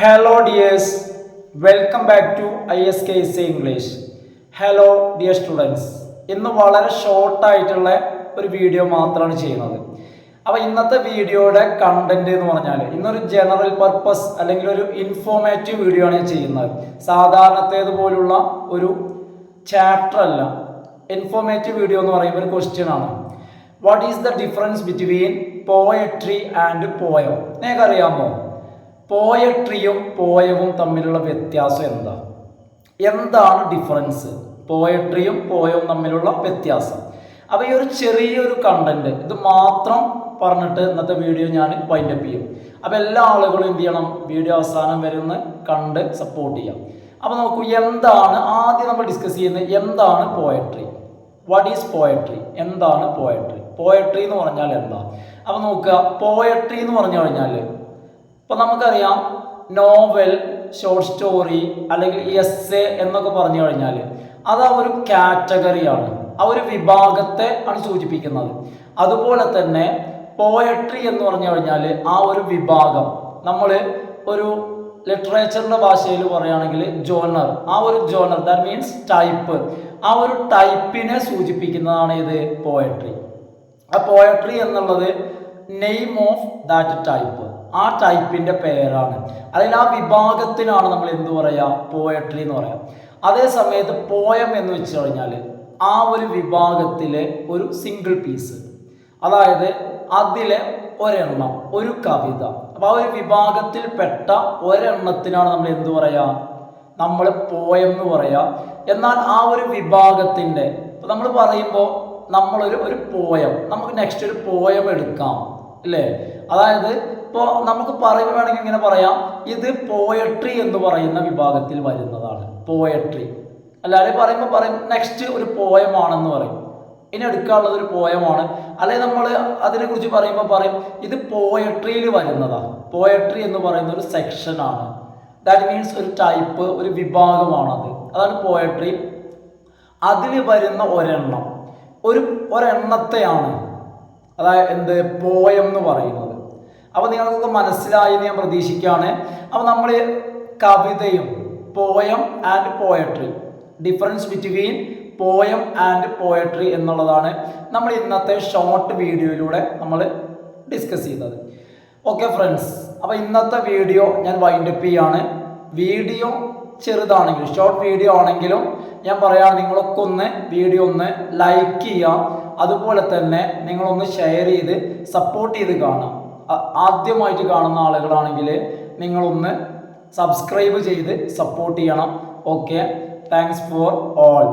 Hello dears, welcome back to ISKC English. Hello dear students. ഇന്ന് വളരെ short ആയിട്ടുള്ള ഒരു വീഡിയോ മാത്രമാണ് ചെയ്യുന്നത്. അപ്പോൾ ഇന്നത്തെ വീഡിയോയുടെ കണ്ടന്റ് എന്ന് പറഞ്ഞാൽ ഇന്നൊരു ജനറൽ പർപ്പസ് അല്ലെങ്കിൽ ഒരു ഇൻഫോർമേറ്റീവ് വീഡിയോ ആണ് ഞാൻ ചെയ്യുന്നത്. സാധാരണത്തേതുപോലുള്ള ഒരു ചാപ്റ്റർ അല്ല. ഇൻഫോർമേറ്റീവ് വീഡിയോ എന്ന് പറയുമ്പോൾ ഒരു ക്വസ്റ്റ്യൻ ആണ്. What is the difference between poetry and poem? നിങ്ങൾക്കറിയാമോ പോയട്രിയും പോയവും തമ്മിലുള്ള വ്യത്യാസം എന്താണ് ഡിഫറൻസ്? പോയട്രിയും പോയവും തമ്മിലുള്ള വ്യത്യാസം. അപ്പോൾ ഈ ഒരു ചെറിയൊരു കണ്ടന്റ് ഇത് മാത്രം പറഞ്ഞിട്ട് ഇന്നത്തെ വീഡിയോ ഞാൻ വൈൻഡപ്പ് ചെയ്യും. അപ്പോൾ എല്ലാ ആളുകളും എന്ത് ചെയ്യണം, വീഡിയോ അവസാനം വരെ ഒന്ന് കണ്ട് സപ്പോർട്ട് ചെയ്യാം. അപ്പോൾ നോക്കൂ, എന്താണ് ആദ്യം നമ്മൾ ഡിസ്കസ് ചെയ്യുന്നത്? എന്താണ് പോയട്രി? What is poetry? എന്താണ് പോയട്രി? പോയട്രി എന്ന് പറഞ്ഞാൽ എന്താ? അപ്പോൾ നോക്കുക, പോയട്രി എന്ന് പറഞ്ഞു കഴിഞ്ഞാൽ ഇപ്പം നമുക്കറിയാം നോവൽ, ഷോർട്ട് സ്റ്റോറി അല്ലെങ്കിൽ എസ്സേ എന്നൊക്കെ പറഞ്ഞു കഴിഞ്ഞാൽ അത് ആ ഒരു കാറ്റഗറിയാണ്, ആ ഒരു വിഭാഗത്തെ ആണ് സൂചിപ്പിക്കുന്നത്. അതുപോലെ തന്നെ പോയട്രി എന്ന് പറഞ്ഞു കഴിഞ്ഞാൽ ആ ഒരു വിഭാഗം, നമ്മൾ ഒരു ലിറ്ററേച്ചറിൻ്റെ ഭാഷയിൽ പറയുകയാണെങ്കിൽ ജോണർ, ആ ഒരു ജോണർ ദാറ്റ് മീൻസ് ടൈപ്പ്, ആ ഒരു ടൈപ്പിനെ സൂചിപ്പിക്കുന്നതാണ് ഇത് പോയട്രി. ആ പോയട്രി എന്നുള്ളത് നെയിം ഓഫ് ദാറ്റ് ടൈപ്പ്, ആ ടൈപ്പിൻ്റെ പേരാണ്. അതിൽ ആ വിഭാഗത്തിനാണ് നമ്മൾ എന്ത് പറയുക, പോയട്രി എന്ന് പറയാം. അതേ സമയത്ത് പോയം എന്ന് വെച്ച് കഴിഞ്ഞാൽ ആ ഒരു വിഭാഗത്തിലെ ഒരു സിംഗിൾ പീസ്, അതായത് അതിലെ ഒരെണ്ണം, ഒരു കവിത. അപ്പോൾ ആ ഒരു വിഭാഗത്തിൽപ്പെട്ട ഒരെണ്ണത്തിനാണ് നമ്മൾ എന്ത് പറയുക, നമ്മൾ പോയം എന്ന് പറയുക. എന്നാൽ ആ ഒരു വിഭാഗത്തിൻ്റെ നമ്മൾ പറയുമ്പോൾ നമ്മളൊരു പോയം, നമുക്ക് നെക്സ്റ്റ് ഒരു പോയം എടുക്കാം അല്ലേ? അതായത് ഇപ്പോൾ നമുക്ക് പറയുമ്പോൾ വേണമെങ്കിൽ ഇങ്ങനെ പറയാം, ഇത് പോയട്രി എന്ന് പറയുന്ന വിഭാഗത്തിൽ വരുന്നതാണ് പോയട്രി. അല്ലാതെ പറയുമ്പോൾ പറയും നെക്സ്റ്റ് ഒരു പോയമാണെന്ന് പറയും, ഇനി എടുക്കാനുള്ളത് ഒരു പോയമാണ്. അല്ലെങ്കിൽ നമ്മൾ അതിനെക്കുറിച്ച് പറയുമ്പോൾ പറയും ഇത് പോയട്രിയിൽ വരുന്നതാണ്. പോയട്രി എന്ന് പറയുന്ന ഒരു സെക്ഷനാണ്, ദാറ്റ് മീൻസ് ഒരു ടൈപ്പ്, ഒരു വിഭാഗമാണത്. അതാണ് പോയട്രി. അതിൽ വരുന്ന ഒരെണ്ണം, ഒരെണ്ണത്തെയാണ് അതായത് എന്ത് പോയം എന്ന് പറയുന്നത്. അപ്പോൾ നിങ്ങൾക്കൊക്കെ മനസ്സിലായി ഞാൻ പ്രതീക്ഷിക്കുകയാണ്. അപ്പോൾ നമ്മൾ കവിതയും poem and poetry, difference between poem and poetry എന്നുള്ളതാണ് നമ്മൾ ഇന്നത്തെ ഷോർട്ട് വീഡിയോയിലൂടെ നമ്മൾ ഡിസ്കസ് ചെയ്തത്. ഓക്കെ ഫ്രണ്ട്സ്, അപ്പോൾ ഇന്നത്തെ വീഡിയോ ഞാൻ വൈൻഡപ്പ് ചെയ്യാണ്. വീഡിയോ ചെറുതാണെങ്കിലും ഷോർട്ട് വീഡിയോ ആണെങ്കിലും ഞാൻ പറയാം, നിങ്ങളൊക്കെ ഒന്ന് വീഡിയോ ഒന്ന് ലൈക്ക് ചെയ്യാം, അതുപോലെ തന്നെ നിങ്ങളൊന്ന് ഷെയർ ചെയ്ത് സപ്പോർട്ട് ചെയ്ത് കാണാം. ആദ്യമായിട്ട് കാണുന്ന ആളുകളാണെങ്കിൽ നിങ്ങളൊന്ന് സബ്സ്ക്രൈബ് ചെയ്ത് സപ്പോർട്ട് ചെയ്യണം. Okay, thanks for all.